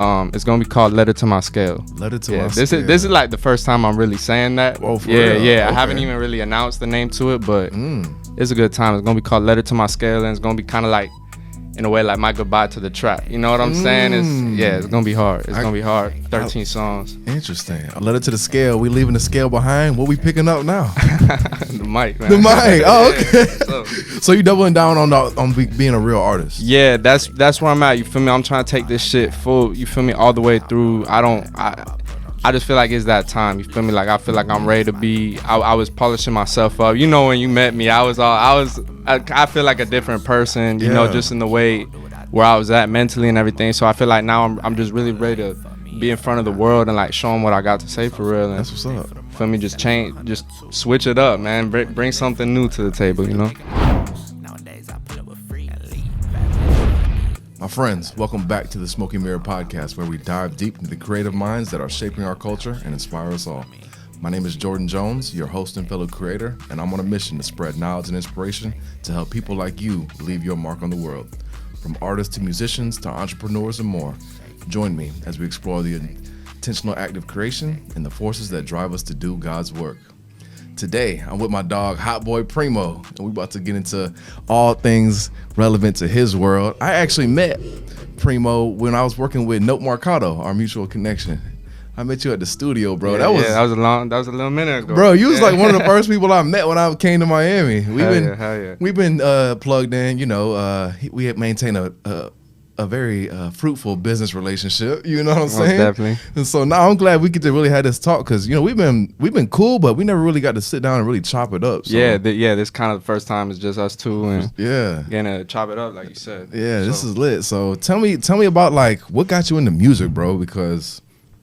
It's gonna be called Letter to My Scale. Letter to My Scale. This is like the first time I'm really saying that. Oh, for real? Yeah. Okay. I haven't even really announced the name to it, but it's a good time. It's gonna be called Letter to My Scale, and it's gonna be kind of like, in a way, like my goodbye to the trap. You know what I'm saying? It's gonna be hard. It's gonna be hard. 13 songs. Interesting. A letter to the scale. We leaving the scale behind. What we picking up now? The mic, man. The mic. Oh, okay. Yeah, So you doubling down on being a real artist? Yeah, that's where I'm at. You feel me? I'm trying to take this shit full. You feel me? All the way through. I just feel like it's that time. You feel me? Like I feel like I'm ready to be. I was polishing myself up. You know, when you met me, I feel like a different person. You know, just in the way where I was at mentally and everything. So I feel like now I'm just really ready to be in front of the world and like show them what I got to say for real. And that's what's up. Feel me? Just switch it up, man. Bring something new to the table. You know. My friends, welcome back to the Smokey Mirror Podcast, where we dive deep into the creative minds that are shaping our culture and inspire us all. My name is Jordan Jones, your host and fellow creator, and I'm on a mission to spread knowledge and inspiration to help people like you leave your mark on the world. From artists to musicians to entrepreneurs and more. Join me as we explore the intentional act of creation and the forces that drive us to do God's work. Today, I'm with my dog, Hot Boy Primo, and we're about to get into all things relevant to his world. I actually met Primo when I was working with Note Marcato, our mutual connection. I met you at the studio, bro. That was a little minute ago. Bro, you was like one of the first people I met when I came to Miami. We've been plugged in, you know, we had maintained a very fruitful business relationship, you know what I'm saying? Definitely. And so now I'm glad we get to really have this talk, because you know we've been cool, but we never really got to sit down and really chop it up. So. This kind of the first time it's just us two and getting to chop it up like you said. Yeah, this is lit. So tell me about like what got you into music, bro? Because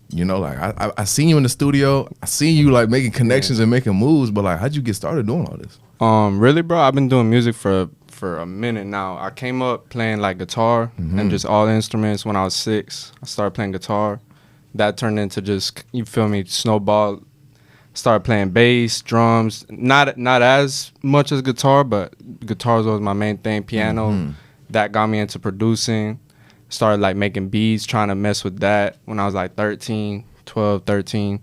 you know, like I seen you in the studio, I seen you like making connections and making moves, but like how'd you get started doing all this? Really, bro, I've been doing music for a minute now. I came up playing like guitar and just all instruments when I was 6. I started playing guitar. That turned into just, you feel me, snowball. Started playing bass, drums, not as much as guitar, but guitar was always my main thing. Piano, that got me into producing. Started like making beats, trying to mess with that when I was like 12, 13.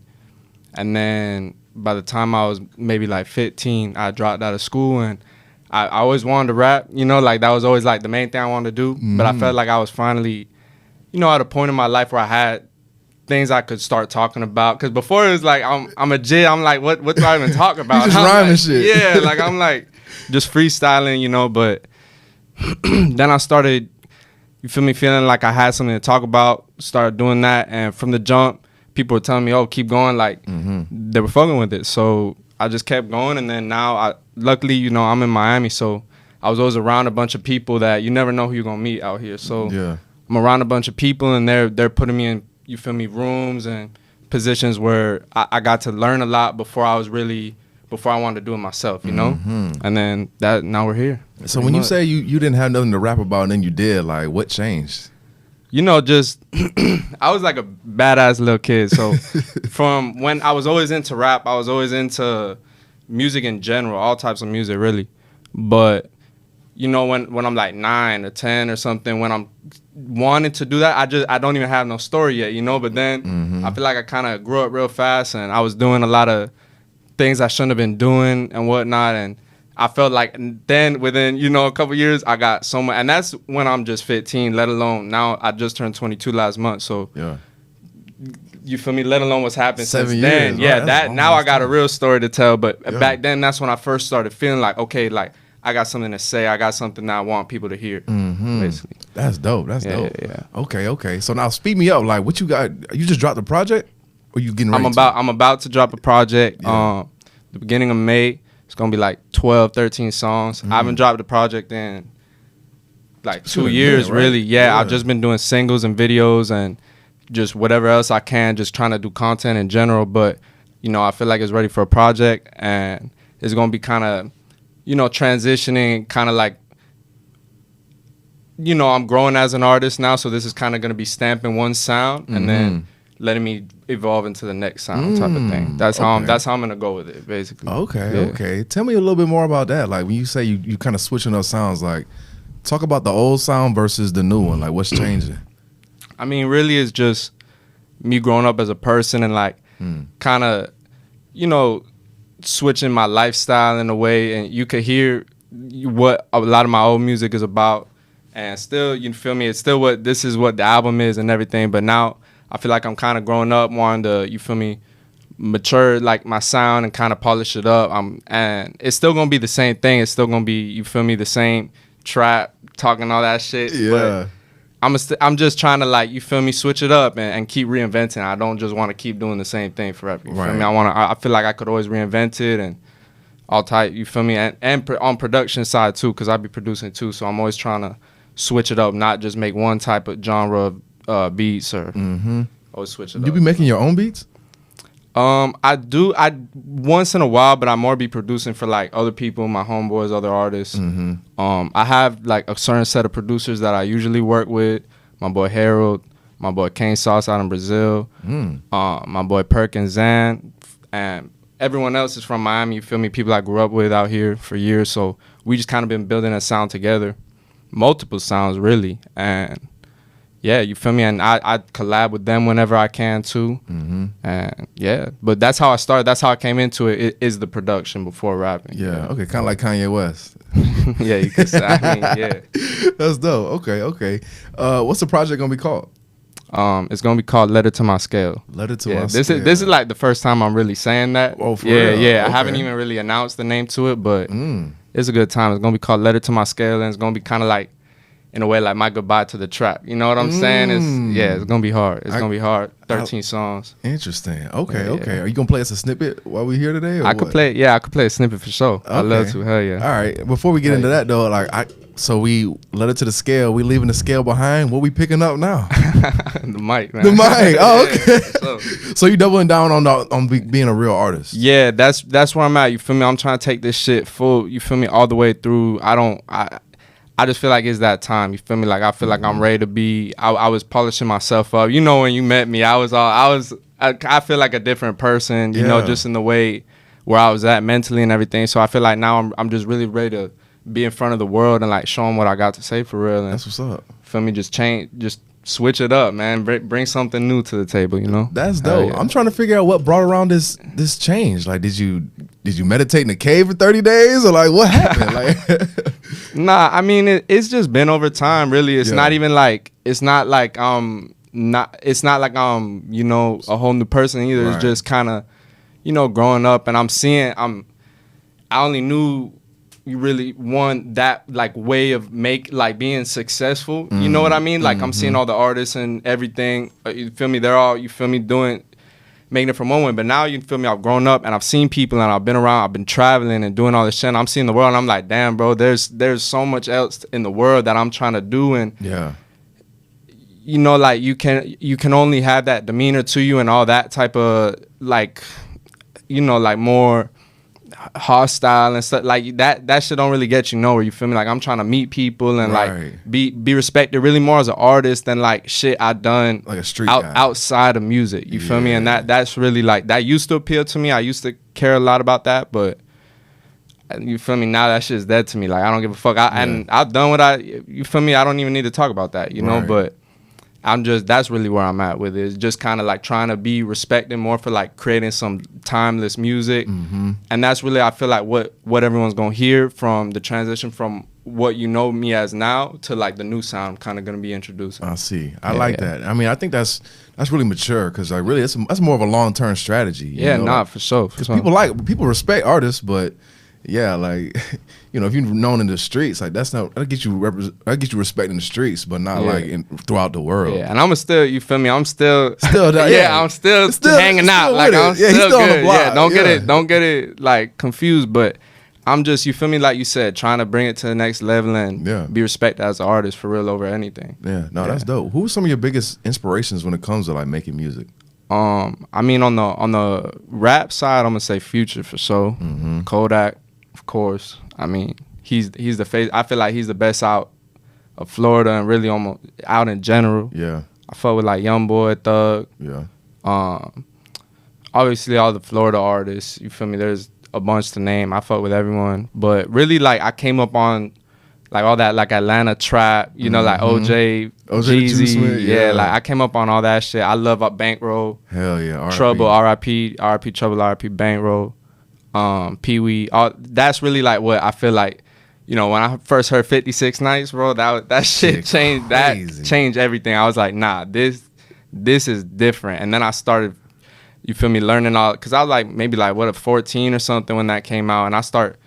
And then by the time I was maybe like 15, I dropped out of school, and I always wanted to rap, you know, like that was always like the main thing I wanted to do. But I felt like I was finally, you know, at a point in my life where I had things I could start talking about. Because before it was like, I'm a J, I'm like, what do I even talk about? You just rhyming shit. Yeah, like I'm like just freestyling, you know, but then I started, you feel me, feeling like I had something to talk about, started doing that. And from the jump, people were telling me, oh, keep going. Like they were fucking with it. So I just kept going. And then now, luckily, you know, I'm in Miami. So I was always around a bunch of people that you never know who you're going to meet out here. So I'm around a bunch of people, and they're putting me in, you feel me, rooms and positions where I got to learn a lot before I wanted to do it myself, you know? And then now we're here. So when you say you didn't have nothing to rap about and then you did, like what changed? You know, just I was like a badass little kid. So from when I was always into rap, I was always into music in general, all types of music really. But you know, when I'm like 9 or 10 or something, when I'm wanting to do that, I don't even have no story yet, you know. But then I feel like I kind of grew up real fast, and I was doing a lot of things I shouldn't have been doing and whatnot. And I felt like then within, you know, a couple years, I got so much. And that's when I'm just 15, let alone now I just turned 22 last month. So you feel me, let alone what's happened 7 since years, then. Yeah, right? that now I got a real story to tell. But back then, that's when I first started feeling like, okay, like I got something to say. I got something that I want people to hear, basically. That's dope. That's dope. Yeah. Okay. So now speed me up. Like what you got? You just dropped the project? Or you getting ready I'm about to drop a project the beginning of May. It's going to be like 12, 13 songs. I haven't dropped a project in like 2 years, right? Really. Yeah, I've just been doing singles and videos and just whatever else I can, just trying to do content in general. But, you know, I feel like it's ready for a project, and it's going to be kind of, you know, transitioning, kind of like, you know, I'm growing as an artist now, so this is kind of going to be stamping one sound and then letting me evolve into the next sound type of thing. That's how I'm gonna go with it, basically. Okay. Tell me a little bit more about that. Like when you say you kind of switching up sounds, like talk about the old sound versus the new one. Like what's changing? I mean, really, it's just me growing up as a person and like kind of, you know, switching my lifestyle in a way, and you could hear what a lot of my old music is about, and still, you feel me, it's still this is what the album is and everything, but now I feel like I'm kind of growing up, wanting to, you feel me, mature like my sound and kind of polish it up. And it's still gonna be the same thing. It's still gonna be, you feel me, the same trap, talking all that shit. Yeah. But I'm just trying to, like, you feel me, switch it up and keep reinventing. I don't just want to keep doing the same thing forever. You feel me? I feel like I could always reinvent it and all type. You feel me? And on production side too, because I be producing too. So I'm always trying to switch it up, not just make one type of genre of beats or always switch it up. You be making your own beats? I do. I once in a while, but I more be producing for like other people, my homeboys, other artists. I have like a certain set of producers that I usually work with. My boy Harold, my boy Kane Sauce out in Brazil, my boy Perkins Zan, and everyone else is from Miami. You feel me? People I grew up with out here for years. So we just kind of been building a sound together, multiple sounds really, and. Yeah, you feel me? And I collab with them whenever I can too. And yeah, but that's how I started. That's how I came into it. It is the production before rapping. Yeah, okay, kind of like Kanye West. Yeah, you could say. I mean, yeah. That's dope. Okay. What's the project gonna be called? It's gonna be called Letter to My Scale. Letter to My Scale. This is like the first time I'm really saying that. Oh, for real? Yeah. Okay. I haven't even really announced the name to it, but it's a good time. It's gonna be called Letter to My Scale, and it's gonna be kind of like, in a way, like my goodbye to the trap. You know what I'm saying? It's gonna be hard. It's gonna be hard. 13 songs. Interesting. Okay. Yeah. Are you gonna play us a snippet while we're here today? Or I could play a snippet for sure. Okay. I love to. Hell yeah. All right. Before we get into that though, so we led it to the scale. We leaving the scale behind. What we picking up now? The mic, man. The mic. Oh, okay. Yeah, So you doubling down on being a real artist? Yeah, that's where I'm at. You feel me? I'm trying to take this shit full. You feel me? All the way through. I just feel like it's that time. You feel me? Like I feel like I'm ready to be. I was polishing myself up. You know, when you met me, I feel like a different person. You know, just in the way where I was at mentally and everything. So I feel like now I'm just really ready to be in front of the world and like show them what I got to say for real. And that's what's up. Feel me? Just switch it up, man. Bring something new to the table. You know? That's dope. Yeah. I'm trying to figure out what brought around this change. Like, did you meditate in a cave for 30 days or like what happened? Like. Nah, I mean it's just been over time. Really, it's not even like you know, a whole new person either. Right. It's just kind of, you know, growing up, and I only knew you really want that like way of being successful. You know what I mean? Like I'm seeing all the artists and everything. You feel me? They're all, you feel me, making it from one way. But now, you feel me, I've grown up and I've seen people and I've been around, I've been traveling and doing all this shit. And I'm seeing the world and I'm like, damn, bro, there's so much else in the world that I'm trying to do. And you know, like you can only have that demeanor to you and all that type of like, you know, like more hostile and stuff like that shit don't really get you nowhere. You feel me? Like I'm trying to meet people and like be respected really more as an artist than like shit I done like a street guy. Outside of music. You feel me? And that's really like that used to appeal to me. I used to care a lot about that, but you feel me? Now that shit's dead to me. Like I don't give a fuck. And I've done you feel me? I don't even need to talk about that, you know, but that's really where I'm at with it. It's just kind of like trying to be respected more for like creating some timeless music. And that's really, I feel like what everyone's going to hear from the transition from what you know me as now to like the new sound I'm kind of going to be introducing. I see. I like that. I mean, I think that's really mature because like really that's more of a long-term strategy. You know? For sure. Because people respect artists, but yeah, like, you know, if you're known in the streets, like that'll get you respect in the streets, but not like throughout the world. Yeah, and I'm still, you feel me? I'm still that, I'm still hanging out. Like I'm still good. Yeah, don't get it like confused, but I'm just, you feel me? Like you said, trying to bring it to the next level and be respected as an artist for real over anything. Yeah, no, that's dope. Who are some of your biggest inspirations when it comes to like making music? I mean, on the rap side, I'm gonna say Future for sure. Kodak, of course. I mean, he's the face. I feel like he's the best out of Florida and really almost out in general. Yeah. I fuck with like Youngboy, Thug. Yeah. Obviously all the Florida artists. You feel me? There's a bunch to name. I fuck with everyone, but really like I came up on like all that like Atlanta trap, you know, like OJ Jeezy, yeah, like I came up on all that shit. I love Bankroll. Hell yeah, R.I.P. Trouble, R.I.P. Trouble, R.I.P. Bankroll, Pee Wee. All that's really like what I feel like. You know, when I first heard 56 Nights, bro, that shit changed. Crazy. That changed everything. I was like, nah, this is different. And then I started, you feel me, learning all, because I was like maybe like 14 or something when that came out, and I start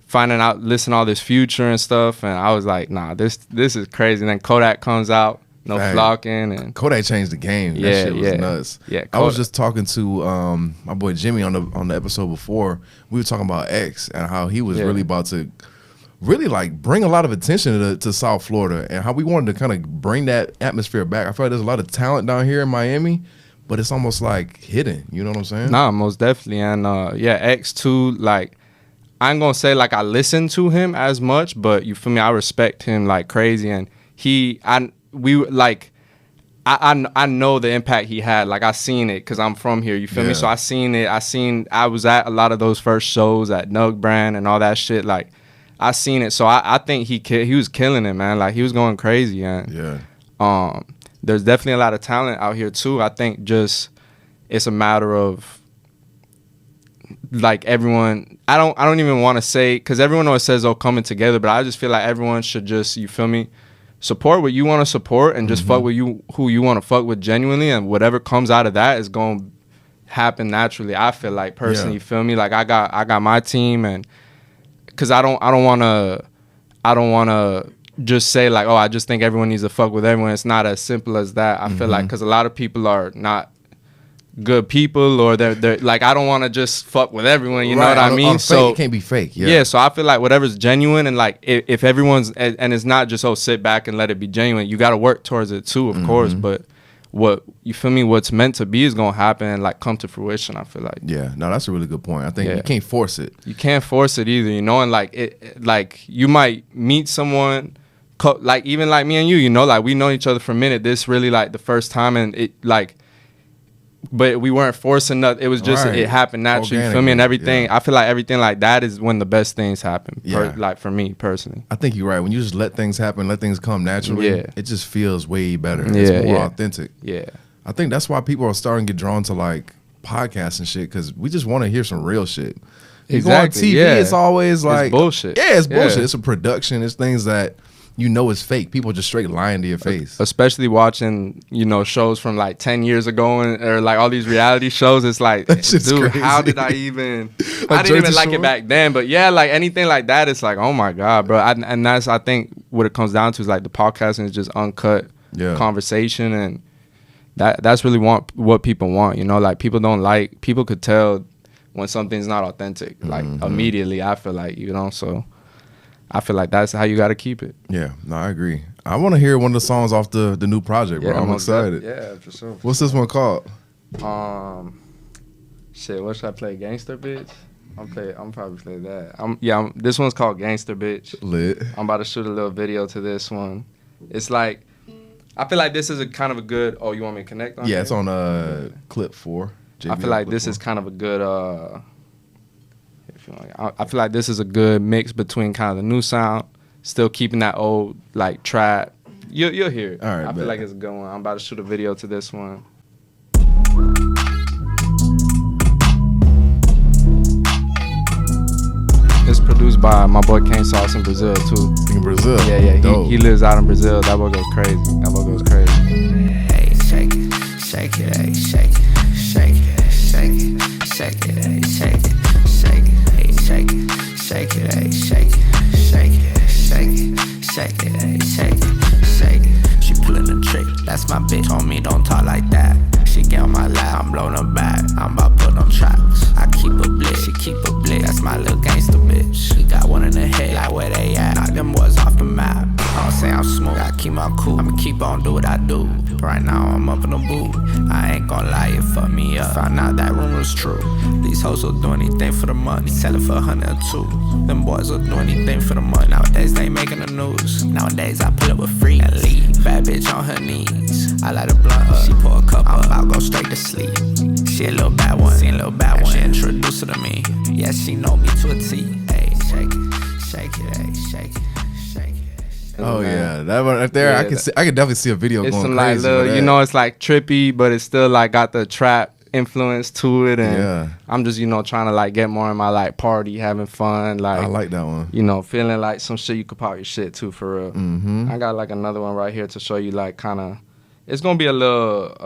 finding out, listening to all this Future and stuff, and I was like, nah, this is crazy. And then Kodak comes out, no flocking, and Kodak changed the game. That shit was nuts. Yeah, I was just talking to my boy Jimmy on the episode before. We were talking about X and how he was really about to really like bring a lot of attention to South Florida, and how we wanted to kind of bring that atmosphere back. I feel like there's a lot of talent down here in Miami, but it's almost like hidden. You know what I'm saying? Nah, most definitely. And X too, like, I ain't gonna say like I listen to him as much, but you feel me, I respect him like crazy. And I know the impact he had. Like, I seen it because I'm from here, you feel me? So I seen it. I was at a lot of those first shows at Nug Brand and all that shit. Like, I seen it. So I think he was killing it, man. Like, he was going crazy. And there's definitely a lot of talent out here too. I think just it's a matter of like everyone. I don't even want to say, because everyone always says, coming together, but I just feel like everyone should just, you feel me, support what you want to support, and just fuck with who you want to fuck with genuinely, and whatever comes out of that is going to happen naturally. I feel like, personally, you feel me, like I got my team, and because I don't want to just say like, I just think everyone needs to fuck with everyone. It's not as simple as that. I feel like, because a lot of people are not good people, or they're like, I don't want to just fuck with everyone, you know what I mean? So it can't be fake. So I feel like whatever's genuine, and like if everyone's, and it's not just sit back and let it be genuine, you got to work towards it too, of course, but what, you feel me, what's meant to be is gonna happen and like come to fruition. I feel like that's a really good point. I think you can't force it. You can't force it either, you know. And like you might meet someone like, even like me and you know, like we know each other for a minute, this really like the first time, and it like, but we weren't forcing nothing. It was just it happened naturally. You feel me? And everything. I feel like everything like that is when the best things happen. Like for me personally. I think you're right. When you just let things happen, let things come naturally, it just feels way better. It's more authentic. Yeah. I think that's why people are starting to get drawn to like podcasts and shit, because we just want to hear some real shit. You go on TV, it's always like, it's bullshit. Yeah, it's bullshit. It's a production. It's things that you know is fake. People just straight lying to your face. Especially watching, you know, shows from like 10 years ago, or like all these reality shows. It's like, dude, crazy. How did I even? I didn't even like it back then. But yeah, like anything like that, it's like, oh my god, bro. And that's, I think, what it comes down to is like the podcasting is just uncut conversation, and that's really what people want. You know, like people could tell when something's not authentic, like immediately. I feel like, you know, so. I feel like that's how you got to keep it. Yeah, no, I agree. I want to hear one of the songs off the new project, bro. I'm excited. Yeah, for sure. What's this one called? Shit, what should I play? Gangster Bitch? I'm probably play that. This one's called Gangster Bitch. Lit. I'm about to shoot a little video to this one. It's like, I feel like this is a kind of a good. Oh, you want me to connect on? Yeah, it's on clip 4. I feel like this is kind of a good. I feel like this is a good mix between kind of the new sound, still keeping that old like trap. You'll hear it. All right, I feel like it's a good one. I'm about to shoot a video to this one. It's produced by my boy Kane Sauce in Brazil too. In Brazil? Yeah. He lives out in Brazil. That boy goes crazy. Hey, shake it, shake it, hey, shake it, shake it, shake it, shake it, hey, shake it. Shake it, shake it, ay, shake it, shake it, shake it, shake it, ay, shake it, shake it. She pullin' a trick, that's my bitch. Told me don't talk like that. She get on my lap, I'm blowin' her back. I'm about to put on tracks. I keep a blick, she keep a blick. That's my little gangster bitch. She got one in the head, like where they at? Knock them boys off the map. I don't say I'm smooth, I keep my cool. I'ma keep on do what I do. Right now I'm up in the booth. I ain't gon' lie, it fucked me up. Found out that rumor's true. These hoes will do anything for the money. Sell it for 100 or 2. Them boys will do anything for the money. Nowadays they making the news. Nowadays I pull up with free and leave. Bad bitch on her knees. I light a blunt up. She pour a cup up. I'll go straight to sleep. She a little bad one. She a little bad one. She introduced her to me. Yeah, she know me to a T. Hey, shake it, hey, shake it, shake it. Oh yeah, that one right there. Yeah, I can definitely see a video it's going some crazy. like little, you know, it's like trippy, but it's still like got the trap influence to it, and I'm just, you know, trying to like get more in my like party, having fun, like I like that one. You know, feeling like some shit you could pop your shit to for real. Mm-hmm. I got like another one right here to show you, like kind of. It's gonna be a little.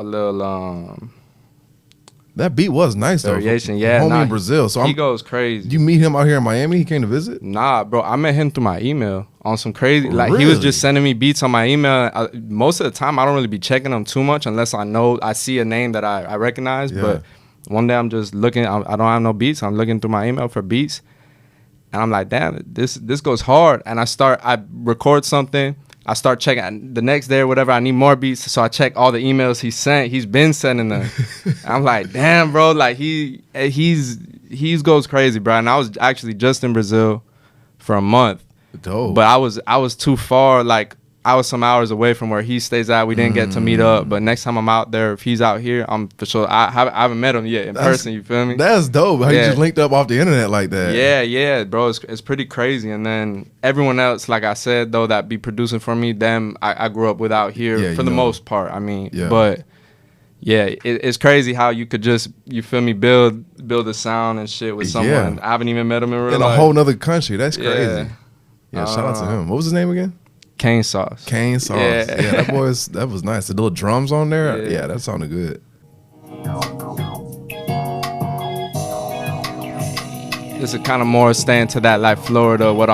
That beat was nice though. Variation, yeah. Homie in Brazil. So he goes crazy. You meet him out here in Miami? He came to visit? Nah, bro. I met him through my email on some crazy. Like Really? he was just sending me beats on my email. Most of the time, I don't really be checking them too much unless I see a name that I recognize. Yeah. But one day I'm just looking. I don't have no beats. I'm looking through my email for beats, and I'm like, damn, this goes hard. And I record something. I start checking the next day or whatever. I need more beats, so I check all the emails he sent. He's been sending them. I'm like, damn, bro, like he's goes crazy, bro. And I was actually just in Brazil for a month, Dope. but I was too far. Like I was some hours away from where he stays at. We didn't get to meet up, but next time I'm out there, if he's out here, I'm for sure. I haven't met him yet in person. You feel me? That's dope. How you just linked up off the internet like that? Yeah, bro. It's pretty crazy. And then everyone else, like I said, though, that be producing for me, them I grew up with out here for the most part. I mean, but yeah, it's crazy how you could just, you feel me, build a sound and shit with someone. I haven't even met him in real life. In a whole nother country. That's crazy. Yeah, shout out to him. What was his name again? Cane Sauce. Cane Sauce. Yeah, that was nice. The little drums on there. Yeah, that sounded good. This is kind of more staying to that like Florida, what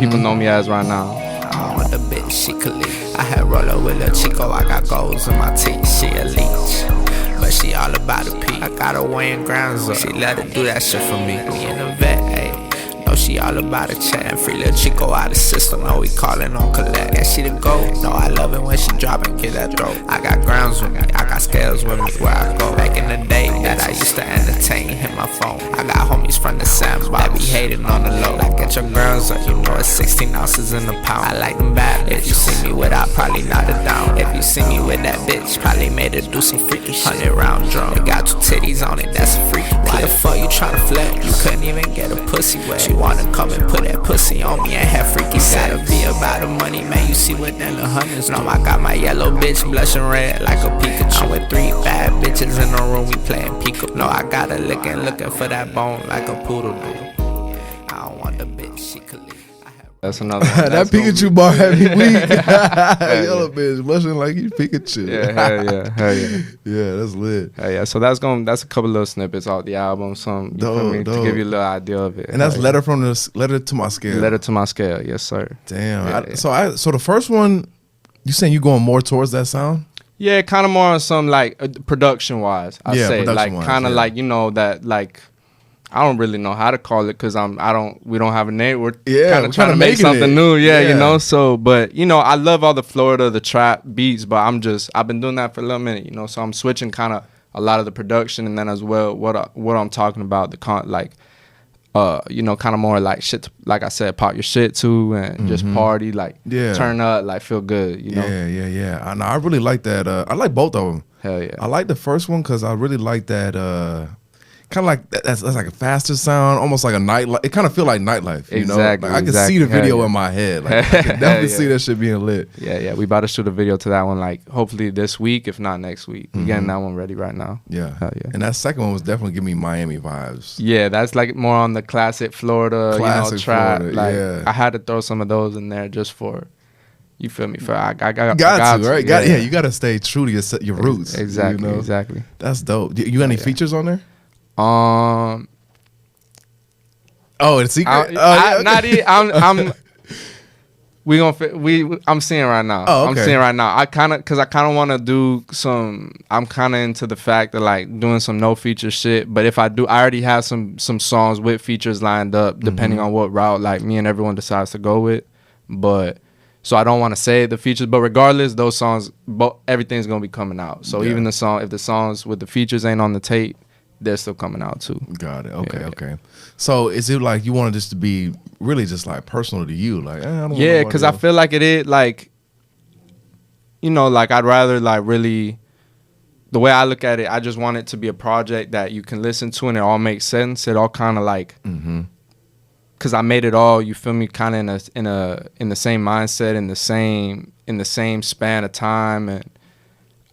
people know me as right now. I want the bitch, she could leave. I had roll up with a Chico, I got goals in my teeth, she a leech. But she all about the pee. I got her weighing grounds up. She let her do that shit for me. Me in the vet, ayy. Know she all about a chat. Free little Chico out of system. Know we callin' on collect. Yeah, she the GOAT. Know I love it when she drop and get that throat. I got grounds with me. I got scales with me where I go. Back in the day that I used to entertain, hit my phone. I got homies from the Sams that be hating on the low. Like get your grounds up. You know it's 16 ounces in a pound. I like them bad. If you see me with, I'll probably knock it down. If you see me with that bitch, probably made her do some freaky shit. 100-round drum. It got 2 titties on it. That's a freak. Why the fuck you tryna flex? You couldn't even get a pussy wet. She wanna come and put that pussy on me and have freaky sex. Gotta be about the money, man. You see what in the hundreds. No, I got my yellow bitch blushing red like a Pikachu. I'm with 3 bad bitches in the room, we playing Pikachu. No, I got her looking for that bone like a poodle do. I don't want the bitch, she could leave. That's another one. That Pikachu bar had me weak. Yellow bitch blushing like you Pikachu. Yeah, hell yeah. Yeah, that's lit. Hell yeah. So that's a couple little snippets off the album, some to give you a little idea of it. And that's letter to my scale. Letter to my scale, yes sir. Damn. So the first one, you saying you going more towards that sound? Yeah, kind of more on some like production wise. I say like kind of like, you know, that like. I don't really know how to call it because we don't have a name. We're kind of trying to make something new. Yeah, you know. So, but you know, I love all the Florida, the trap beats, but I've been doing that for a little minute, you know. So I'm switching kind of a lot of the production, and then as well what I'm talking about, you know, kind of more like shit, like I said, pop your shit too, and just party, like turn up, like feel good, you know. Yeah. I really like that. I like both of them. Hell yeah. I like the first one because I really like that. Kind of like that's like a faster sound, almost like a nightlife. It kind of feel like nightlife, you know. Like I can see the video in my head. Like I can definitely see that shit being lit. Yeah. We about to shoot a video to that one, like hopefully this week, if not next week. We're getting that one ready right now. Yeah. And that second one was definitely giving me Miami vibes. Yeah, that's like more on the classic Florida, you know, trap. Florida, like I had to throw some of those in there just for. You feel me? I got to, right? You got to stay true to your roots. Exactly, you know? Exactly. That's dope. You got any features on there? Oh, it's secret. Not even. I'm seeing right now. Oh, okay. I'm seeing right now. I kind of want to do some. I'm kind of into the fact of like doing some no feature shit. But if I do, I already have some songs with features lined up, depending on what route like me and everyone decides to go with. But so I don't want to say the features. But regardless, those songs, everything's gonna be coming out. So even if the songs with the features ain't on the tape, they're still coming out too. Got it. Okay. So is it like you wanted this to be really just like personal to you? Like, I don't know. Because I feel like it is like, you know, like I'd rather like really, the way I look at it, I just want it to be a project that you can listen to and it all makes sense. It all kind of like because I made it all, you feel me, kind of in the same mindset, in the same span of time, and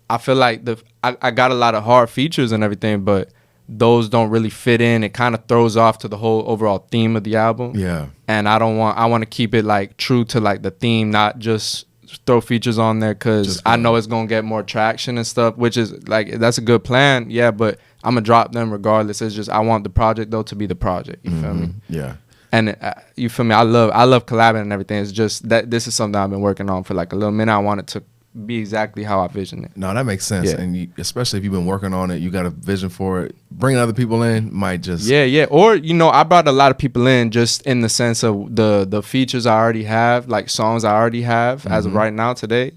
I feel like I got a lot of hard features and everything, but those don't really fit in. It kind of throws off to the whole overall theme of the album. Yeah. And I want to keep it like true to like the theme, not just throw features on there because I know it's gonna get more traction and stuff, which is like, that's a good plan, yeah, but I'm gonna drop them regardless. It's just I want the project though to be the project, you feel me? Yeah. And you feel me, I love collabing and everything. It's just that this is something I've been working on for like a little minute. I want it to be exactly how I vision it. No, that makes sense. Yeah. And especially if you've been working on it, you got a vision for it. Bringing other people in might just... Yeah. Or, you know, I brought a lot of people in just in the sense of the features I already have, like songs I already have as of right now today.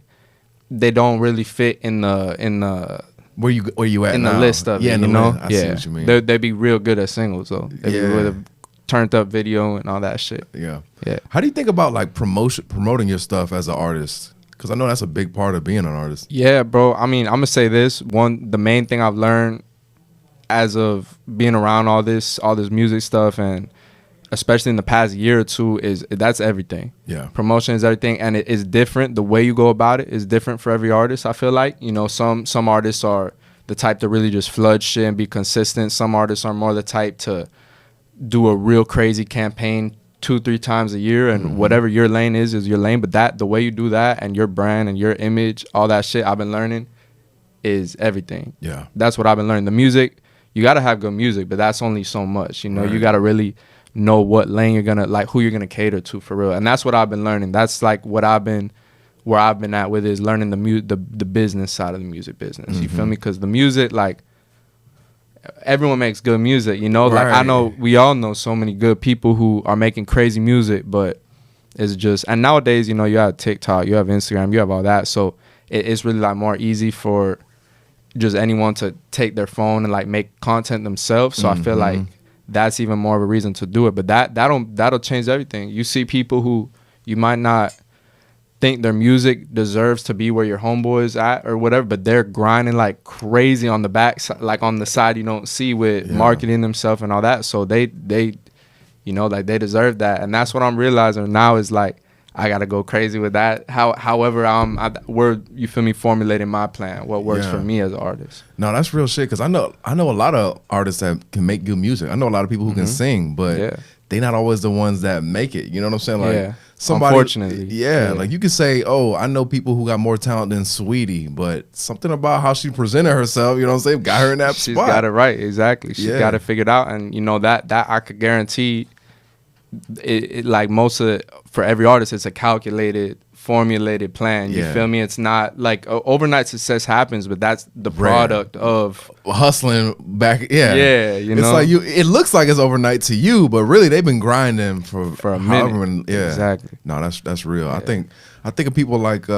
They don't really fit in the Where you at in now? the list of it, you know? I see what you mean. They'd be real good at singles, though. They'd be with a turned up video and all that shit. Yeah. Yeah. How do you think about like promoting your stuff as an artist? Because I know that's a big part of being an artist. Yeah, bro. I mean, I'm gonna say this. The main thing I've learned as of being around all this music stuff, and especially in the past year or two, is that's everything. Yeah. Promotion is everything, and it is different. The way you go about it is different for every artist, I feel like. You know, some artists are the type to really just flood shit and be consistent. Some artists are more the type to do a real crazy campaign 2-3 times a year, and whatever your lane is your lane. But the way you do that, and your brand and your image, all that shit I've been learning is everything. Yeah. That's what I've been learning. The music, you gotta have good music, but that's only so much. You know, you gotta really know what lane you're gonna, like, who you're gonna cater to for real. And that's what I've been learning. That's like where I've been at with, is learning the business side of the music business. You feel me? Because the music, like, everyone makes good music, you know. Like, I know we all know so many good people who are making crazy music, but it's just, and nowadays, you know, you have TikTok, you have Instagram, you have all that, so it's really like more easy for just anyone to take their phone and like make content themselves. So I feel like that's even more of a reason to do it. But that'll change everything. You see people who you might not think their music deserves to be where your homeboys at or whatever, but they're grinding like crazy on the back, like on the side you don't see, with marketing themselves and all that. So they you know, like, they deserve that. And that's what I'm realizing now, is like, I gotta go crazy with that. However, we're, you feel me, formulating my plan, what works for me as an artist. No, that's real shit. Because I know a lot of artists that can make good music. I know a lot of people who can sing, but they not always the ones that make it. You know what I'm saying? Like, somebody, unfortunately. Like, you could say, oh, I know people who got more talent than Sweetie, but something about how she presented herself, you know what I'm saying, got her in that She's spot. got it right, exactly. She's got it figured out. And, you know, that I could guarantee it, like, for every artist, it's a calculated, formulated plan. You feel me? It's not like overnight success happens, but that's the product of hustling back. Yeah, you know, it's like it looks like it's overnight to you, but really they've been grinding for a minute. Exactly. No, that's real. I think of people like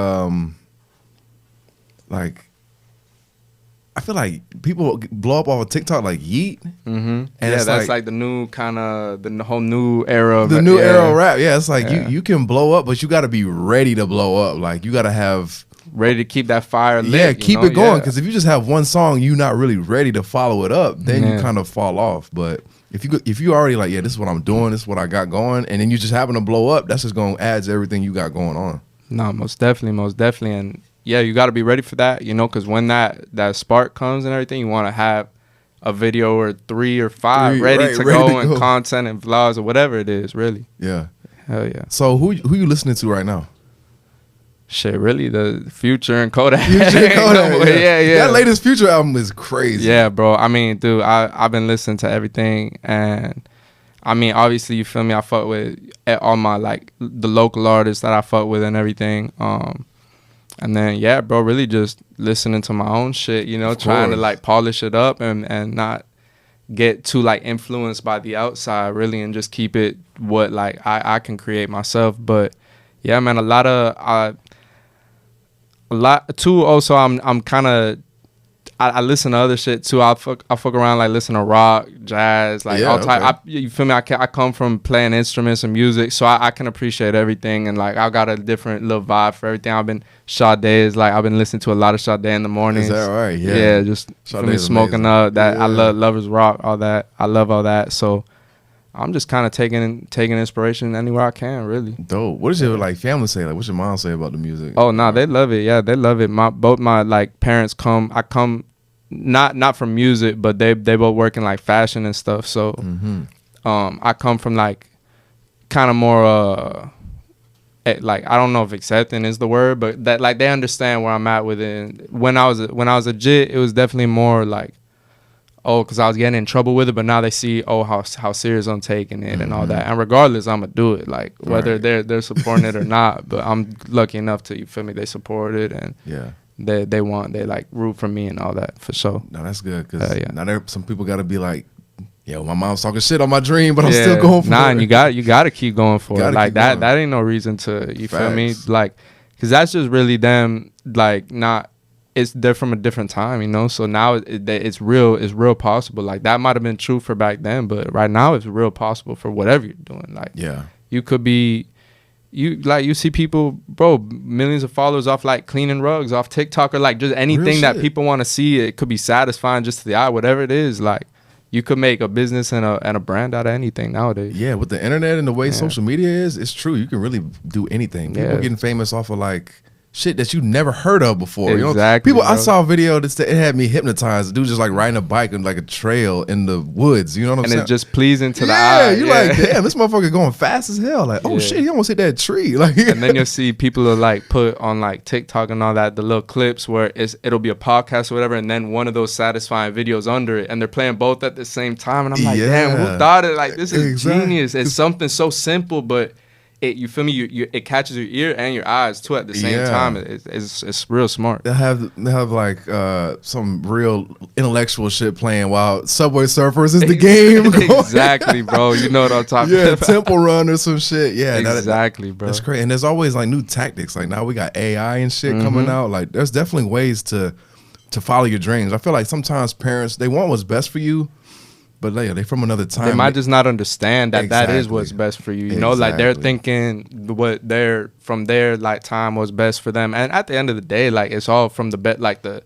I feel like people blow up off of TikTok like Yeet. And that's like the new kind of, the whole new era of era of rap. Yeah, it's like you can blow up, but you got to be ready to blow up. Like, you got to have ready to keep that fire lit. Yeah, keep it going. Because if you just have one song, you're not really ready to follow it up, then you kind of fall off. But if you already like, this is what I'm doing, this is what I got going, and then you just happen to blow up, that's just going to add to everything you got going on. No, most definitely. And yeah, you got to be ready for that, you know, because when that spark comes and everything, you want to have a video or 3 or 5 ready to go, and content and vlogs or whatever it is, really. Yeah. Hell yeah. So who you listening to right now? Shit, really, the Future and Kodak. Yeah. That latest Future album is crazy. Yeah, bro. I mean, dude, I've been listening to everything, and I mean, obviously, you feel me, I fuck with all my, like, the local artists that I fuck with and everything. And then, yeah, bro, really just listening to my own shit, you know, trying to, like, polish it up and not get too, like, influenced by the outside, really, and just keep it what, like, I can create myself. But, yeah, man, a lot, too, also, I'm kind of, I listen to other shit too. I fuck around, like, listen to rock, jazz, like all type. You feel me? I come from playing instruments and music, so I can appreciate everything, and like I got a different little vibe for everything. I've been I've been listening to a lot of Sade in the mornings. Is that right? Yeah, just feel me, smoking up. That I love Lovers Rock, all that. I love all that. So I'm just kind of taking inspiration anywhere I can, really. Dope. What does your like family say? Like, what's your mom say about the music? Oh no, they love it. Yeah, they love it. Both my like parents come. I come not from music, but they both work in like fashion and stuff. So I come from like kind of more like, I don't know if accepting is the word, but that like they understand where I'm at with it. And when I was a jit, it was definitely more like, oh, because I was getting in trouble with it, but now they see, oh, how serious I'm taking it and all that. And regardless, I'm gonna do it, like whether they're supporting it or not. But I'm lucky enough to, you feel me, they support it, and they like root for me and all that, for sure. No, that's good, because now some people got to be like, yo, my mom's talking shit on my dream, but I'm still going for it. And you got to keep going for it. Like that ain't no reason to, you feel me? Like, because that's just really them, like, not, they're from a different time, you know? So now it's real possible. Like, that might have been true for back then, but right now it's real possible for whatever you're doing. Like, you could be, you see people, bro, millions of followers off like cleaning rugs, off TikTok, or like just anything that people want to see. It could be satisfying just to the eye, whatever it is. Like, you could make a business and a brand out of anything nowadays. Yeah, with the internet and the way social media is, it's true. You can really do anything. People getting famous off of like shit that you never heard of before. Exactly. You know? I saw a video that it had me hypnotized. The dude just like riding a bike on like a trail in the woods. You know what I'm saying? And it's just pleasing to the eye. You're like, damn, this motherfucker going fast as hell. Like, oh shit, he almost hit that tree. Like, and then you'll see people will like put on like TikTok and all that, the little clips where it'll be a podcast or whatever, and then one of those satisfying videos under it, and they're playing both at the same time. And I'm like, damn, who thought it? Like, this is genius. It's something so simple, but you feel me? It catches your ear and your eyes too at the same time. It's real smart. They have like some real intellectual shit playing while Subway Surfers is the game. Exactly, bro. You know what I'm talking about. Temple Run or some shit. Yeah, exactly, bro. That's crazy. And there's always like new tactics. Like now we got AI and shit coming out. Like there's definitely ways to follow your dreams. I feel like sometimes parents, they want what's best for you, but they from another time. They might just not understand that that is what's best for you. You know, like they're thinking what from their like time was best for them. And at the end of the day, like it's all from the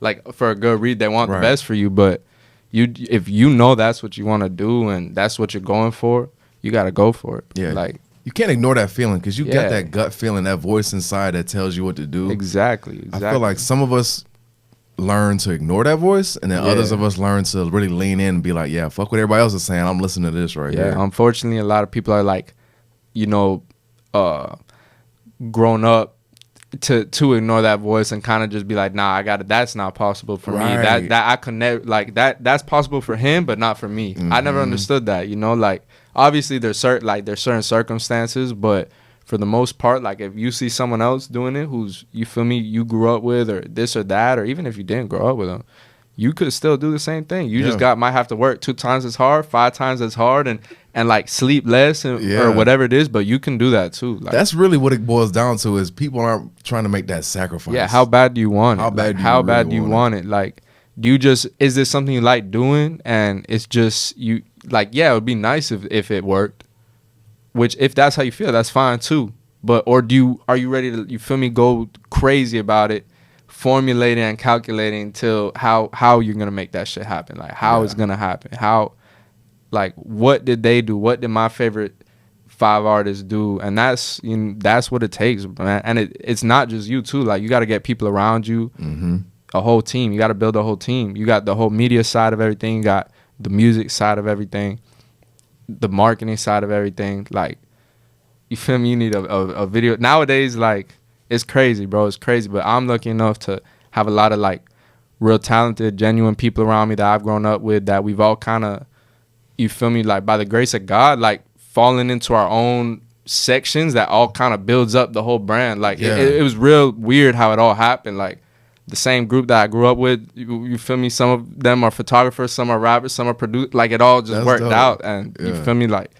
like for a good read, they want the best for you. But if you know that's what you want to do and that's what you're going for, you got to go for it. Yeah, like you can't ignore that feeling, because you get that gut feeling, that voice inside that tells you what to do. Exactly. I feel like some of us learn to ignore that voice, and then others of us learn to really lean in and be like, yeah, fuck what everybody else is saying, I'm listening to this here. Unfortunately, a lot of people are like, you know, grown up to ignore that voice and kind of just be like, nah, I got it, that's not possible for me. That I connect, like that's possible for him but not for me. I never understood that, you know. Like obviously there's certain circumstances, but for the most part, like if you see someone else doing it who's, you feel me, you grew up with, or this or that, or even if you didn't grow up with them, you could still do the same thing. You just might have to work 2 times as hard, 5 times as hard, and like sleep less or whatever it is, but you can do that too. Like, that's really what it boils down to, is people aren't trying to make that sacrifice. Yeah, how bad do you want it? How bad do you want it? Like, is this something you like doing? And it's just, you like, yeah, it would be nice if it worked. Which, if that's how you feel, that's fine too. But are you ready to, you feel me, go crazy about it, formulating and calculating till how you're gonna make that shit happen? Like how it's gonna happen? How, like, what did they do? What did my favorite 5 artists do? And that's what it takes, man. And it's not just you too. Like you got to get people around you, a whole team. You got to build a whole team. You got the whole media side of everything. You got the music side of everything, the marketing side of everything. Like, you feel me? You need a video nowadays. Like, it's crazy, bro. It's crazy. But I'm lucky enough to have a lot of like real talented, genuine people around me that I've grown up with, that we've all kind of, you feel me, like by the grace of God, like falling into our own sections that all kind of builds up the whole brand. Like it was real weird how it all happened. Like the same group that I grew up with, you feel me, some of them are photographers, some are rappers, some are producers. Like it all just worked out. And you feel me, like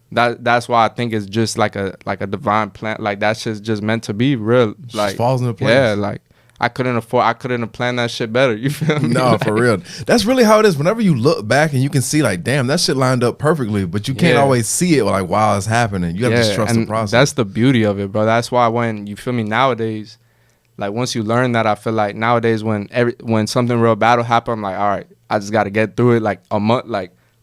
that's why I think it's just like a divine plan. Like that's just meant to be real. Like just falls into place. Yeah, like I couldn't have planned that shit better. You feel me? No, for real. That's really how it is. Whenever you look back and you can see like, damn, that shit lined up perfectly, but you can't always see it like while it's happening. You have to trust the process. That's the beauty of it, bro. That's why when, you feel me, nowadays, like once you learn that, I feel like nowadays when something real bad will happen, I'm like, all right, I just got to get through it like a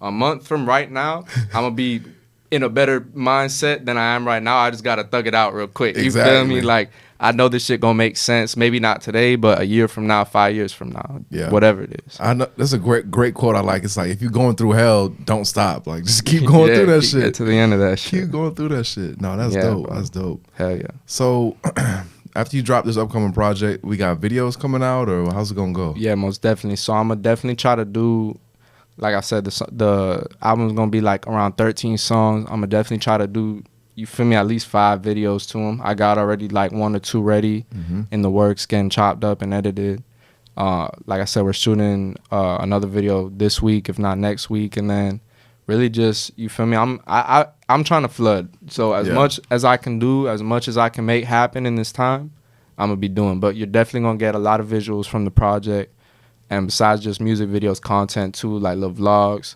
a month from right now, I'm gonna be in a better mindset than I am right now. I just gotta thug it out real quick. You feel me? Like, I know this shit gonna make sense. Maybe not today, but a year from now, 5 years from now, whatever it is. I know that's a great quote. I like. It's like, if you're going through hell, don't stop. Like, just keep going through that shit. Get to the end of that shit. Keep going through that shit. No, that's dope. Bro. That's dope. Hell yeah. So, after you drop this upcoming project, we got videos coming out, or how's it gonna go? Yeah, most definitely. So I'm gonna definitely try to do, like I said, the album's gonna be like around 13 songs. I'm gonna definitely try to do, you feel me, at least 5 videos to them. I got already like 1 or 2 ready in the works, getting chopped up and edited. Like I said, we're shooting another video this week, if not next week, and then really just, you feel me, I'm trying to flood. So as much as I can do, as much as I can make happen in this time, I'm gonna be doing. But you're definitely gonna get a lot of visuals from the project, and besides just music videos, content too, like little vlogs,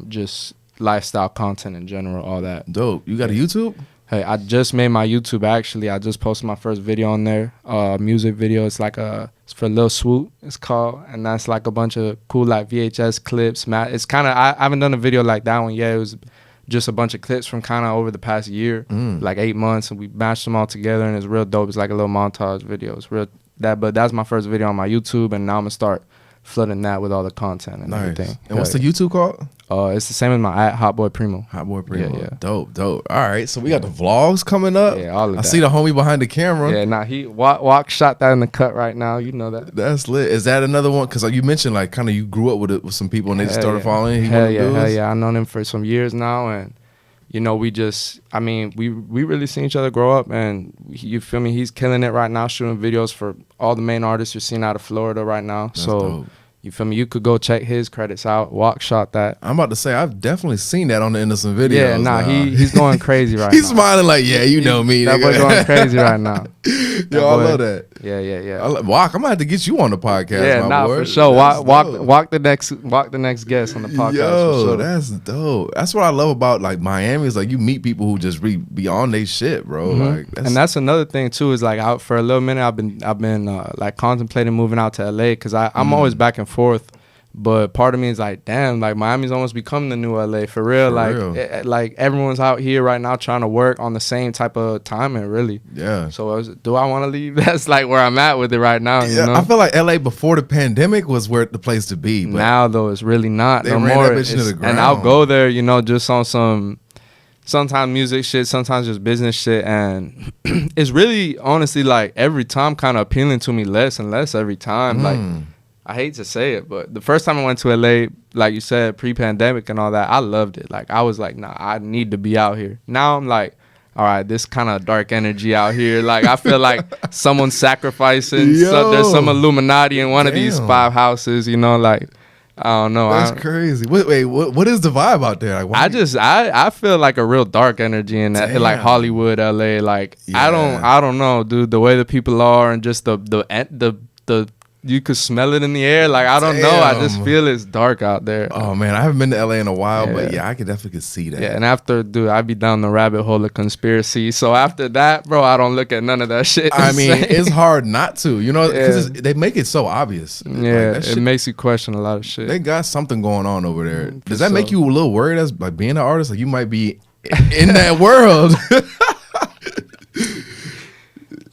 just lifestyle content in general, all that. Dope. You got a YouTube? Hey, I just made my YouTube, actually. I just posted my first video on there, music video. It's like it's for Lil Swoop, it's called, and that's like a bunch of cool like VHS clips. It's kind of, I haven't done a video like that one yet. It was just a bunch of clips from kind of over the past year, like 8 months, and we mashed them all together, and it's real dope. It's like a little montage video. It's real but that's my first video on my YouTube, and now I'm gonna start flooding that with all the content and everything. And what's the YouTube called? It's the same as my @Hot Boy Primo. Hot Boy Primo. Yeah. Dope. All right, so we got the vlogs coming up. Yeah, all of that. I see the homie behind the camera. Yeah, nah, he walk shot that in the cut right now. You know that. That's lit. Is that another one? Because you mentioned like kind of you grew up with some people and they just started following. Hell yeah. I've known him for some years now, and you know, we really seen each other grow up, and you feel me? He's killing it right now, shooting videos for all the main artists you're seeing out of Florida right now. That's dope. You feel me? You could go check his credits out. Walk shot that. I'm about to say, I've definitely seen that on the Innocent videos. Yeah, nah, he's going crazy right now. He's smiling like, yeah, you know me. That boy going crazy right now. Yo, I love that. Yeah. Walk, I'm gonna have to get you on the podcast. Yeah, my boy. For sure. Walk the next guest on the podcast. Yo, for sure. That's dope. That's what I love about like Miami, is like you meet people who just be on their shit, bro. Like, and that's another thing too, is like out for a little minute I've been like contemplating moving out to LA, because I'm always back and forth. But part of me is like, damn, like Miami's almost become the new LA for real. Like everyone's out here right now trying to work on the same type of timing, really. Yeah. So do I want to leave? That's like where I'm at with it right now. You know? I feel like LA before the pandemic was the place to be. But now though, it's really not. They no ran more. That bitch into the ground. And I'll go there, you know, just on sometimes music shit, sometimes just business shit, and it's really honestly like every time kind of appealing to me less and less every time. Like, I hate to say it, but the first time I went to LA, like you said, pre-pandemic and all that, I loved it. Like, I was like, nah, I need to be out here. Now I'm like, all right, this kind of dark energy out here. Like, I feel like someone's sacrificing. So there's some Illuminati in one of these 5 houses, you know, like, I don't know. That's crazy. Wait, what is the vibe out there? Like, I feel like a real dark energy in that, like Hollywood, LA. Like, I don't know, dude. The way the people are, and just the you could smell it in the air. Like, I don't know. I just feel it's dark out there. Oh, man. I haven't been to LA in a while, but yeah, I could definitely see that. Yeah, and after, dude, I be down the rabbit hole of conspiracy. So after that, bro, I don't look at none of that shit. I mean, it's hard not to, you know, because they make it so obvious. Yeah, like, it makes you question a lot of shit. They got something going on over there. Does that make you a little worried as like being an artist? Like, you might be in that world.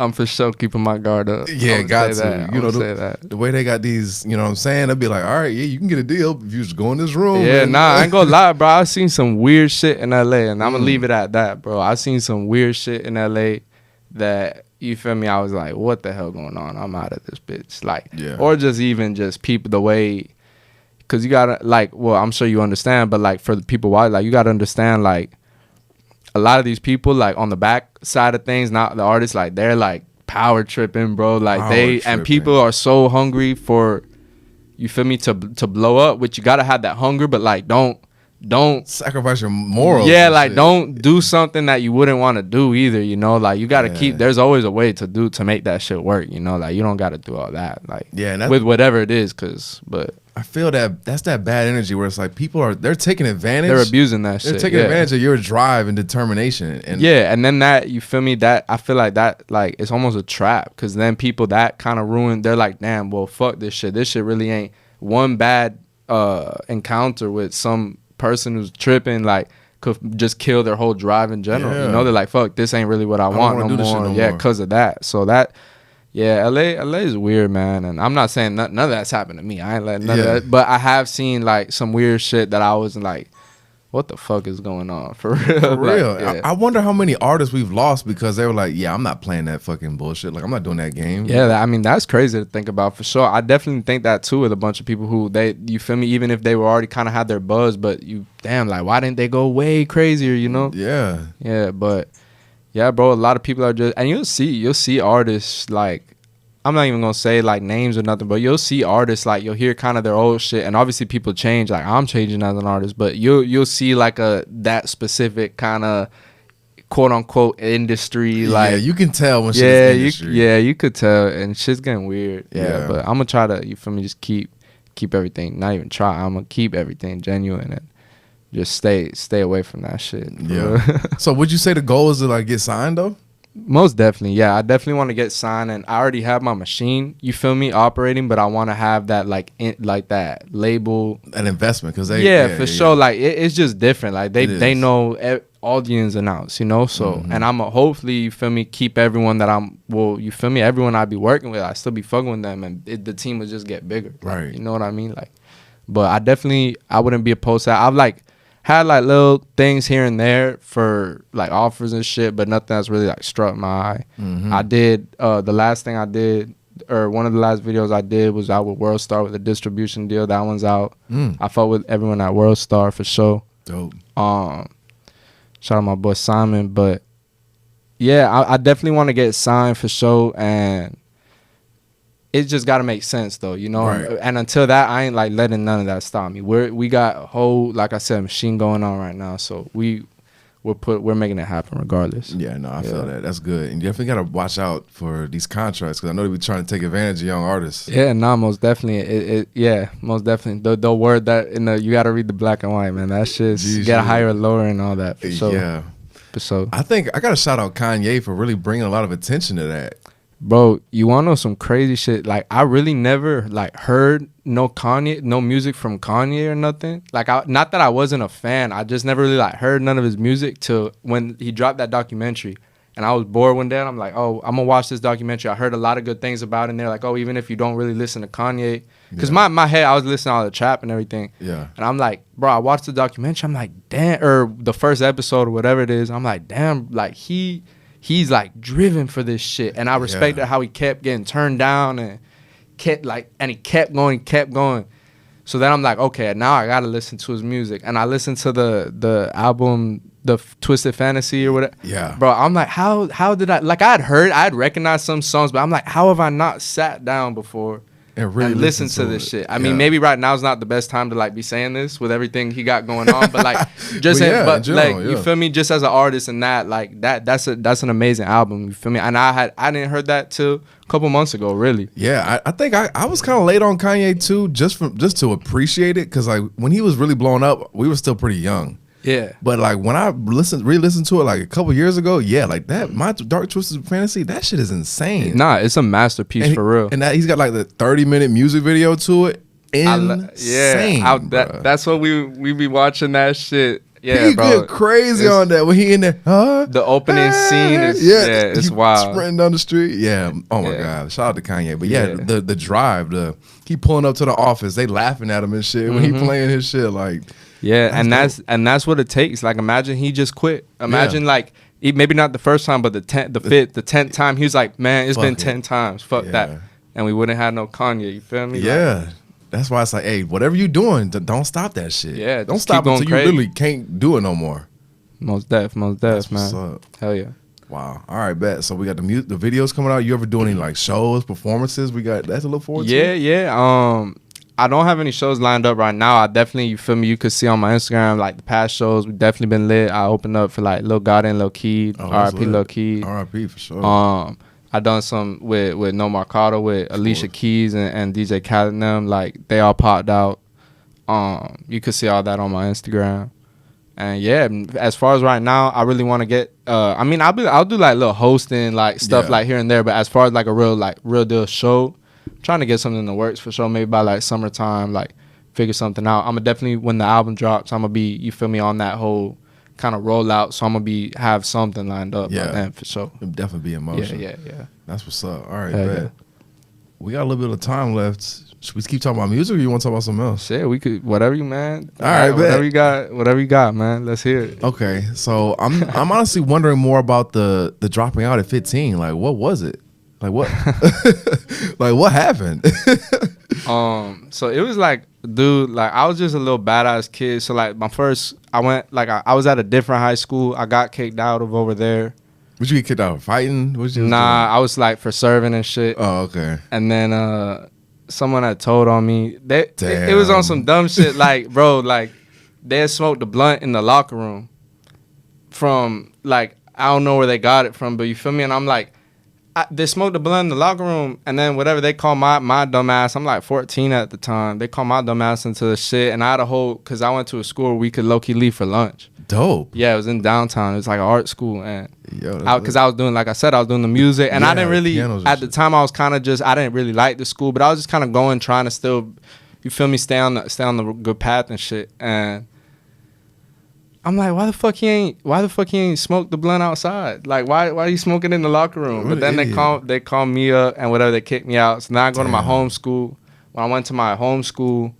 I'm for sure keeping my guard up. Yeah, got to. You know, say that. The way they got these, you know what I'm saying? They'll be like, all right, yeah, you can get a deal if you just go in this room. Yeah, I ain't gonna lie, bro. I've seen some weird shit in LA, and I'm gonna leave it at that, bro. I've seen some weird shit in LA that, you feel me, I was like, what the hell going on? I'm out of this bitch. Like, or just even just people the way, because you gotta, like, well, I'm sure you understand, but like for the people, why, like, you gotta understand, like, a lot of these people, like, on the back side of things, not the artists, like, they're like power tripping, bro. Like, and people are so hungry for, you feel me, to blow up, which you gotta have that hunger, but like, don't sacrifice your morals. Yeah, like shit. Don't do something that you wouldn't want to do either, you know. Like, you gotta keep, there's always a way to make that shit work, you know. Like, you don't gotta do all that, like, with whatever it is, but I feel that's that bad energy where it's like they're taking advantage. They're abusing that shit. They're taking advantage of your drive and determination. And and then that, you feel me, that I feel like that, like, it's almost a trap, because then people that kind of ruin, they're like, damn, well, fuck this shit. This shit really ain't one bad encounter with some person who's tripping like could just kill their whole drive in general. Yeah. You know, they're like, fuck, this ain't really what I want no more. Yeah, because of that. So that, yeah, LA is weird, man. And I'm not saying none of that's happened to me. I ain't letting none of that. But I have seen like some weird shit that I was like, what the fuck is going on? For real. For real. Like, yeah. I wonder how many artists we've lost because they were like, yeah, I'm not playing that fucking bullshit. Like, I'm not doing that game. Yeah, I mean, that's crazy to think about for sure. I definitely think that too with a bunch of people who you feel me, even if they were already kind of had their buzz, but like, why didn't they go way crazier, you know? Yeah. Yeah, but yeah, bro, a lot of people are just, and you'll see artists like, I'm not even gonna say like names or nothing, but you'll see artists like you'll hear kind of their old shit, and obviously people change. Like I'm changing as an artist, but you'll see like that specific kind of quote unquote industry. Like yeah, you can tell when shit's industry. You could tell, and shit's getting weird. Yeah, but I'm gonna try to, you feel me, just keep everything. Not even try. I'm gonna keep everything genuine and just stay away from that shit. Yeah. So would you say the goal is to like get signed though? Most definitely, yeah. I definitely want to get signed, and I already have my machine, you feel me, operating, but I want to have that like that label, an investment, because sure. Like it's just different. Like they know all the ins and outs, you know. So and I'm hopefully, you feel me, keep everyone that you feel me, everyone I be working with, I still be fucking with them, and the team will just get bigger, right? You know what I mean? Like, but I wouldn't be opposed to that. I've like had like little things here and there for like offers and shit, but nothing that's really like struck my eye. I did the last thing I did, or one of the last videos I did was out with World Star with a distribution deal. That one's out. I fought with everyone at World Star for sure. Dope. Shout out my boy Simon, but yeah, I definitely want to get signed for sure, and it just got to make sense though, you know. Right. And until that, I ain't like letting none of that stop me. We got a whole, like I said, machine going on right now, so we're making it happen regardless. Yeah, no, I feel that. That's good. And you definitely got to watch out for these contracts, because I know they be trying to take advantage of young artists. Yeah, no, most definitely. Most definitely. The word that you got to read the black and white, man. That shit's you got to hire a lawyer and all that for sure. Yeah. For sure. I think I got to shout out Kanye for really bringing a lot of attention to that. Bro, you want to know some crazy shit? Like, I really never like heard no music from Kanye or nothing. Like, not that I wasn't a fan. I just never really like heard none of his music till when he dropped that documentary. And I was bored one day, and I'm like, oh, I'm gonna watch this documentary. I heard a lot of good things about it, and they're like, oh, even if you don't really listen to Kanye, because my head, I was listening to all the trap and everything. Yeah. And I'm like, bro, I watched the documentary. I'm like, damn, or the first episode or whatever it is. I'm like, damn, like he's like driven for this shit, and I respected how he kept getting turned down and he kept going. So then I'm like, okay, now I gotta listen to his music, and I listened to the album, the Twisted Fantasy or whatever. Yeah, bro, I'm like, how did I I'd recognized some songs, but I'm like, how have I not sat down before and really listen to this shit? I mean, maybe right now is not the best time to like be saying this with everything he got going on, but like just you feel me, just as an artist and that, like that's an amazing album, you feel me? And I didn't heard that till a couple months ago, really. Yeah, I think I was kind of late on Kanye too, just to appreciate it, because like when he was really blowing up, we were still pretty young. Yeah. But like when I re-listened to it like a couple years ago, yeah, like that, my Dark Twisted Fantasy, that shit is insane. Nah, it's a masterpiece for real. And that he's got like the 30-minute music video to it. Insane. That's what we be watching that shit. Yeah, he bro. get crazy on that when he in there. The opening scene is it's wild. Sprinting down the street. Yeah. Oh my God. Shout out to Kanye. But yeah, the drive, he pulling up to the office, they laughing at him and shit when he playing his shit like. Yeah, that's what it takes. Like, imagine he just quit. Imagine like maybe not the first time, but the 10th time, he was like, man, it's been 10 times. Fuck that. And we wouldn't have no Kanye. You feel me? Yeah. That's why it's like, hey, whatever you doing, don't stop that shit. Yeah, don't stop until you really can't do it no more. Most def, man. What's up. Hell yeah. Wow. All right, bet. So we got the videos coming out. You ever doing any like shows, performances? We got that to look forward to. Yeah. I don't have any shows lined up right now. I definitely, you feel me, you could see on my Instagram, like the past shows, we've definitely been lit. I opened up for like Lil Gotti and Lil Keed, R.I.P. Lil Keed. R.I.P. for sure. I done some with No Marcado, with Alicia Keys and DJ Khaled and them. Like, they all popped out. You could see all that on my Instagram. And yeah, as far as right now, I really want to get, I'll do like little hosting, like stuff like here and there. But as far as like a real deal show, I'm trying to get something in the works for sure. Maybe by like summertime, like figure something out. I'm gonna definitely, when the album drops, I'm gonna be, you feel me, on that whole kind of rollout. So I'm gonna have something lined up. Yeah, by then, for sure. It'll definitely be in motion. Yeah. That's what's up. All right, Yeah, bet. yeah. We got a little bit of time left. Should we keep talking about music, or you want to talk about something else? Shit, we could, whatever you, man. All right, whatever you got, man. Let's hear it. Okay, so I'm honestly wondering more about the dropping out at 15. Like, what was it? Like what? Like what happened? So it was like, dude, like I was just a little badass kid. So like I was at a different high school. I got kicked out of over there. Would you get kicked out of fighting? Nah, I was like for serving and shit. Oh, okay. And then someone had told on me. It was on some dumb shit. Like, bro, like they had smoked the blunt in the locker room from, like, I don't know where they got it from, but you feel me? And I'm like, they smoked the blunt in the locker room, and then whatever they call my dumb ass, I'm like 14 at the time. They called my dumb ass into the shit, and I had a whole, because I went to a school where we could low-key leave for lunch. Dope. Yeah, it was in downtown. It was like an art school, and Yo, because I was doing, like I said, I was doing the music, and I didn't really, at the time I was kind of just, I didn't really like the school, but I was just kind of going, trying to still, you feel me, stay on the good path and shit. And I'm like, why the fuck he ain't smoked the blunt outside? Like, why you smoking in the locker room? But then they call me up and whatever, they kicked me out. So now I go to my home school. When I went to my home school,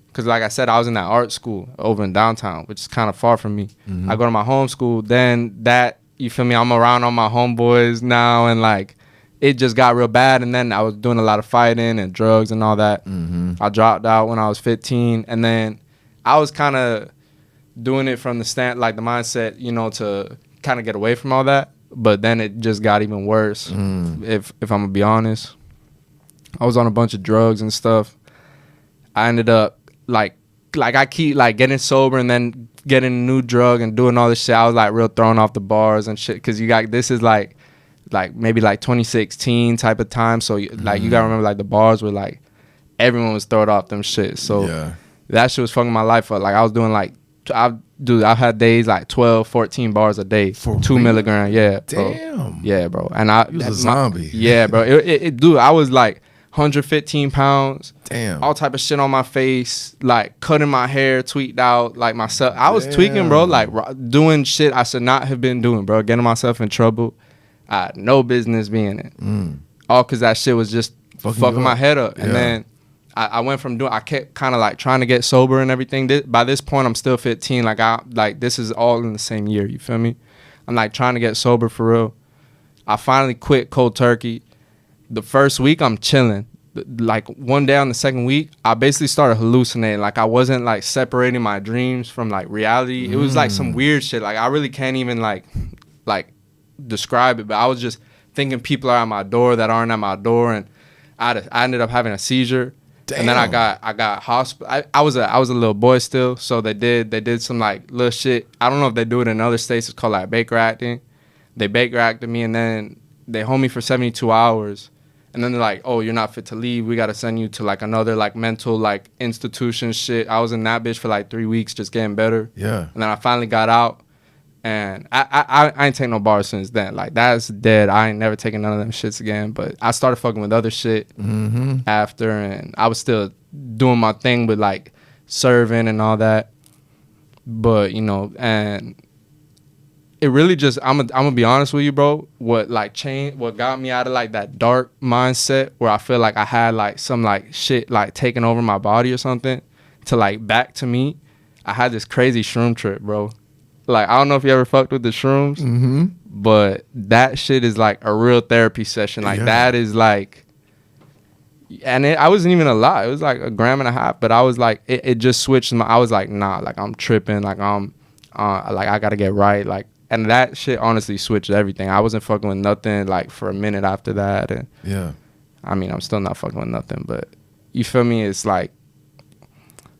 because like I said, I was in that art school over in downtown, which is kind of far from me. Mm-hmm. I go to my home school, then that, you feel me, I'm around all my homeboys now, and like it just got real bad. And then I was doing a lot of fighting and drugs and all that. Mm-hmm. I dropped out when I was 15, and then I was kind of doing it from the mindset, you know, to kind of get away from all that. But then it just got even worse. If I'm gonna be honest, I was on a bunch of drugs and stuff. I ended up like I keep like getting sober and then getting a new drug and doing all this shit. I was like real thrown off the bars and shit, because this is like maybe like 2016 type of time. So like you gotta remember, like the bars were like everyone was thrown off them shit. So that shit was fucking my life up. Like I was doing like, I've had days like 12, 14 bars a day, 2 milligrams. Yeah, bro. Damn. Yeah, bro. And you was a zombie. Yeah, bro. Dude, I was like 115 pounds. Damn. All type of shit on my face, like cutting my hair, tweaked out, like myself. I was tweaking, bro. Like doing shit I should not have been doing, bro. Getting myself in trouble. I had no business being in. All because that shit was just fucking my head up. And then I went from I kept kind of like trying to get sober and everything. By this point, I'm still 15. Like this is all in the same year. You feel me? I'm like trying to get sober for real. I finally quit cold turkey. The first week, I'm chilling. Like one day on the second week, I basically started hallucinating. Like I wasn't like separating my dreams from like reality. It was like some weird shit. Like I really can't even like describe it. But I was just thinking people are at my door that aren't at my door, and I ended up having a seizure. Damn. And then I got hospital. I was a little boy still, so they did some like little shit. I don't know if they do it in other states. It's called like Baker acting. They Baker acted me, and then they hold me for 72 hours. And then they're like, oh, you're not fit to leave. We got to send you to like another like mental like institution shit. I was in that bitch for like 3 weeks just getting better. Yeah. And then I finally got out. And I ain't taking no bars since then. Like, that's dead. I ain't never taking none of them shits again. But I started fucking with other shit after. And I was still doing my thing with like serving and all that. But, you know, and it really just, I'm gonna be honest with you, bro. What got me out of like that dark mindset where I feel like I had like some like shit like taking over my body or something to like back to me. I had this crazy shroom trip, bro. Like, I don't know if you ever fucked with the shrooms, but that shit is like a real therapy session. Like that is like, and I wasn't even a lot. It was like 1.5 grams, but I was like, it just switched. I was like, nah, like I'm tripping. Like like I gotta get right. Like, and that shit honestly switched everything. I wasn't fucking with nothing like for a minute after that. And I mean, I'm still not fucking with nothing, but you feel me? It's like,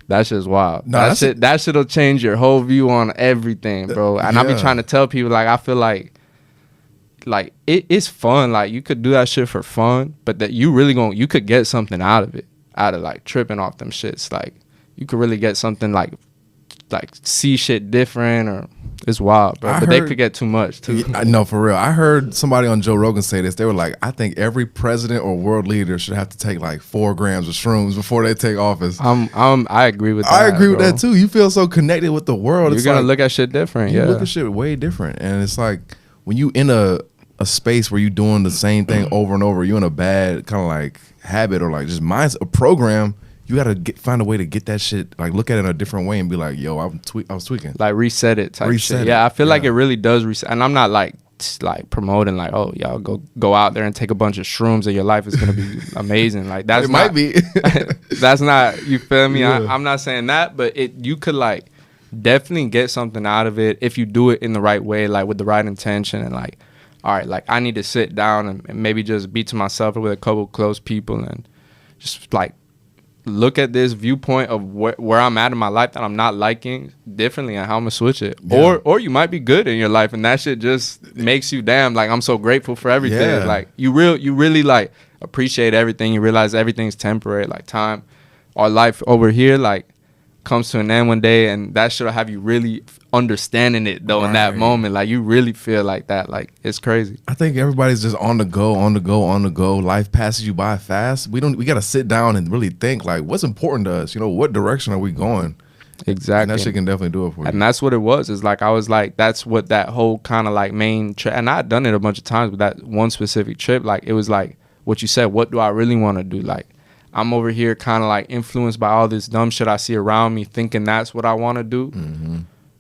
that shit's wild. No, that shit'll change your whole view on everything, bro. And I be trying to tell people, like, I feel like it's fun. Like, you could do that shit for fun, but that you could get something out of it, out of like tripping off them shits. Like, you could really get something like see shit different, or It's wild, bro. But they could get too much too. I know, for real. I heard somebody on Joe Rogan say this. They were like, I think every president or world leader should have to take like 4 grams of shrooms before they take office. I agree with that. I agree with bro. that too. You feel so connected with the world. You're it's gonna like, look at shit different. you Yeah, look at shit way different. And it's like when you in a space where you doing the same thing over and over, you in a bad kind of like habit or like just mindset, a program. You gotta find a way to get that shit, like look at it in a different way and be like, yo, I was tweaking. like reset it type Reset shit. it. Yeah, I feel like Yeah. it really does reset. And I'm not like promoting like, oh, y'all go out there and take a bunch of shrooms and your life is gonna be amazing. Like that's It might be. that's not, you feel me? Yeah. I'm not saying that, but you could like definitely get something out of it if you do it in the right way, like with the right intention and like, all right, like I need to sit down and maybe just be to myself or with a couple close people and just like look at this viewpoint of where I'm at in my life that I'm not liking differently and how I'm gonna switch it. Yeah. Or you might be good in your life and that shit just makes you damn like I'm so grateful for everything. Yeah. Like you really like appreciate everything. You realize everything's temporary, like time or life over here like comes to an end one day, and that should have you really understanding it though in that Right. moment. Like you really feel like that. Like it's crazy. I think everybody's just on the go. Life passes you by fast. We got to sit down and really think like, what's important to us? You know, what direction are we going? Exactly. And that shit can definitely do it for you. And that's what it was. It's like I was like, that's what that whole kind of like main trip. And I'd done it a bunch of times, but that one specific trip, like it was like what you said. What do I really want to do? Like I'm over here kind of like influenced by all this dumb shit I see around me, thinking that's what I want to do. Mm-hmm.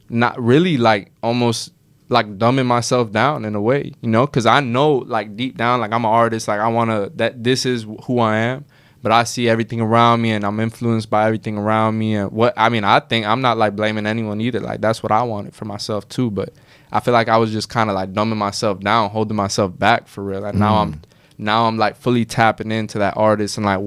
Not really like almost like dumbing myself down in a way, you know, because I know like deep down, like I'm an artist, like I want to, that this is who I am. But I see everything around me and I'm influenced by everything around me. And I think I'm not like blaming anyone either. Like that's what I wanted for myself too. But I feel like I was just kind of like dumbing myself down, holding myself back for real. Like now I'm like fully tapping into that artist and like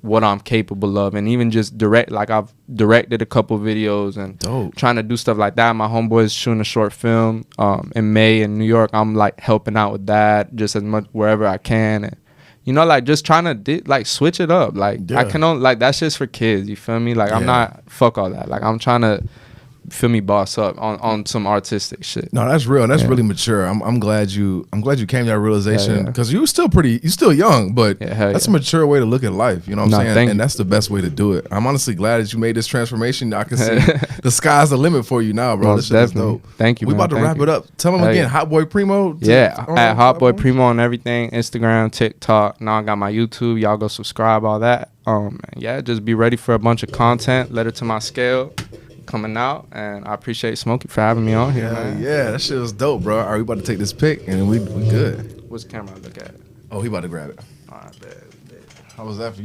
what I'm capable of. And even just like I've directed a couple videos and Dope. trying to do stuff like that. My homeboy's shooting a short film in May in New York. I'm like helping out with that just as much wherever I can. And you know, like just trying to like switch it up. Like Yeah. I can only like that's just for kids. You feel me? Like I'm Yeah. not fuck all that. Like I'm trying to feel me boss up on some artistic shit. No, that's real. And that's Yeah. really mature. I'm glad you came to that realization Yeah. because you still young, but Yeah, hell that's yeah. a mature way to look at life. You know what No, I'm saying? thank And you. that's the best way to do it. I'm honestly glad that you made this transformation. I can see the sky's the limit for you now, bro. Most This shit is definitely. dope. Thank you, We man. about to Thank wrap you. it up. Tell them Hell again, yeah. Hot Boy Primo. Yeah, at Hot Boy platforms? Primo on everything, Instagram, TikTok. Now I got my YouTube. Y'all go subscribe, all that. Yeah, just be ready for a bunch of content. Letter to my scale coming out, and I appreciate Smokey for having me on here, Yeah, man. yeah, that shit was dope, bro. All right, we about to take this pic and then we good. What's the camera I look at? Oh, he about to grab it. All right, bet. How was that for you?